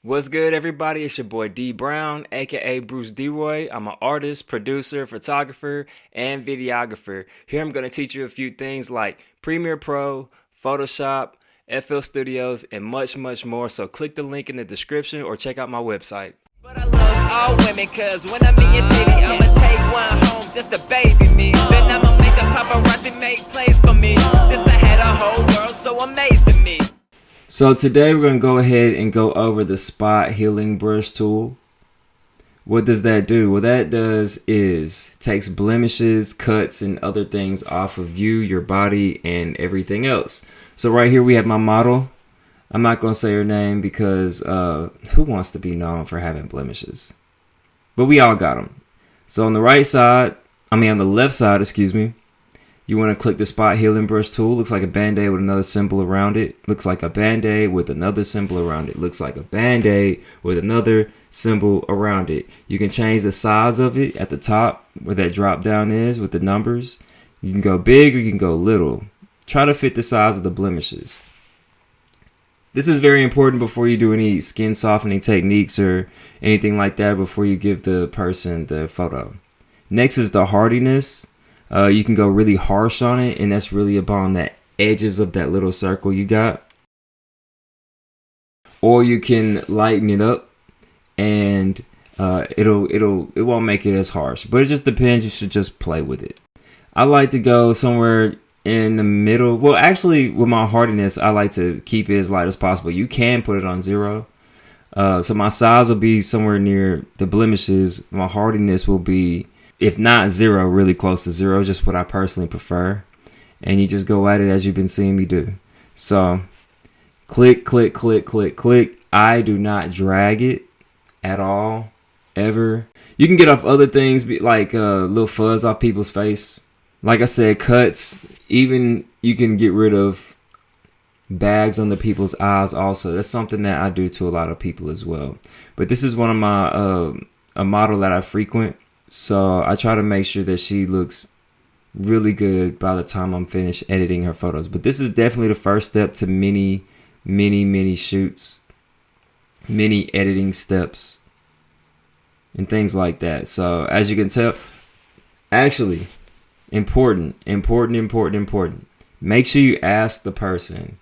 What's good, everybody? It's your boy Dee Brown, aka Bruce D-Roy. I'm an artist, producer, photographer, and videographer. Here I'm going to teach you a few things like Premiere Pro, Photoshop, FL Studios, and much, much more. So click the link in the description or check out my website. But I love all women, cause when I'm in your city, I'ma take one home just to baby me. Then I'ma make the paparazzi make place for me, just to have the whole world so amazed at me. So today we're going to go ahead and go over the spot healing brush tool. What does that do? What that does is takes blemishes, cuts, and other things off of you, your body, and everything else. So right here we have my model. I'm not going to say her name because who wants to be known for having blemishes? But we all got them. So on the left side, excuse me, you want to click the spot healing brush tool. Looks like a band-aid with another symbol around it. Looks like a band-aid with another symbol around it. Looks like a band-aid with another symbol around it. You can change the size of it at the top where that drop down is with the numbers. You can go big or you can go little. Try to fit the size of the blemishes. This is very important before you do any skin softening techniques or anything like that before you give the person the photo. Next is the hardiness. You can go really harsh on it, and that's really upon the edges of that little circle you got. Or you can lighten it up, and it won't make it as harsh. But it just depends. You should just play with it. I like to go somewhere in the middle. Well, actually, with my hardiness, I like to keep it as light as possible. You can put it on 0. So my size will be somewhere near the blemishes. My hardiness will be, if not 0, really close to 0, just what I personally prefer. And you just go at it as you've been seeing me do. So click, click, click, click, click. I do not drag it at all, ever. You can get off other things like little fuzz off people's face. Like I said, cuts. Even you can get rid of bags under people's eyes also. That's something that I do to a lot of people as well. But this is one of my a model that I frequent. So I try to make sure that she looks really good by the time I'm finished editing her photos. But this is definitely the first step to many, many, many shoots, many editing steps, and things like that. So as you can tell, actually, important. Make sure you ask the person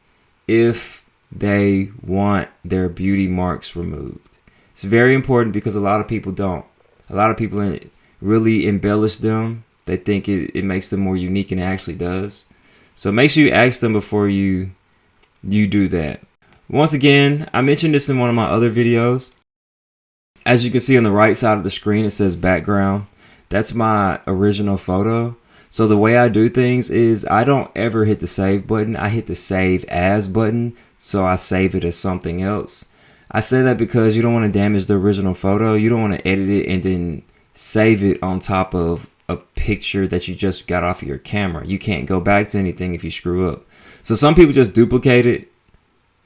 if they want their beauty marks removed. It's very important because a lot of people don't. A lot of people really embellish them. They think it makes them more unique, and it actually does. So make sure you ask them before you do that. Once again, I mentioned this in one of my other videos. As you can see on the right side of the screen, it says background. That's my original photo. So the way I do things is I don't ever hit the save button. I hit the save as button. So I save it as something else. I say that because you don't want to damage the original photo. You don't want to edit it and then save it on top of a picture that you just got off of your camera. You can't go back to anything if you screw up. So some people just duplicate it.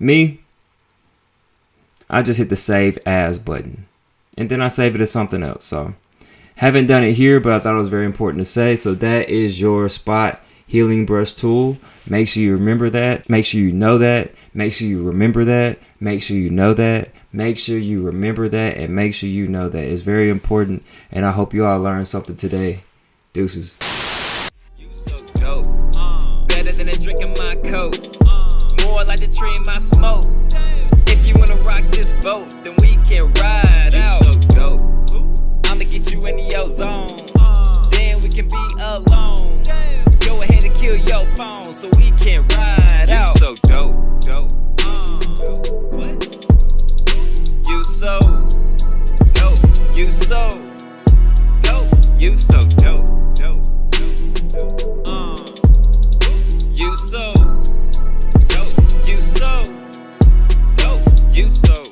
Me, I just hit the save as button. And then I save it as something else. So haven't done it here, but I thought it was very important to say. So that is your spot healing brush tool. Make sure you remember that. Make sure you know that. Make sure you remember that. Make sure you know that. Make sure you remember that. And make sure you know that. It's very important. And I hope you all learned something today. Deuces. You so dope. Better than a drink in my coat. More like the tree in my smoke. If you wanna rock this boat, then we can ride out. You so dope. I'ma get you in your zone. Then we can be alone. Go ahead and kill your phone so we can ride out. You so dope. What? You so dope. You so dope. You so dope. You so dope. You so dope. You so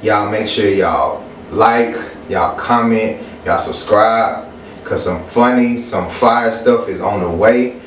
Y'all make sure y'all like, y'all comment, y'all subscribe, cause some funny, some fire stuff is on the way.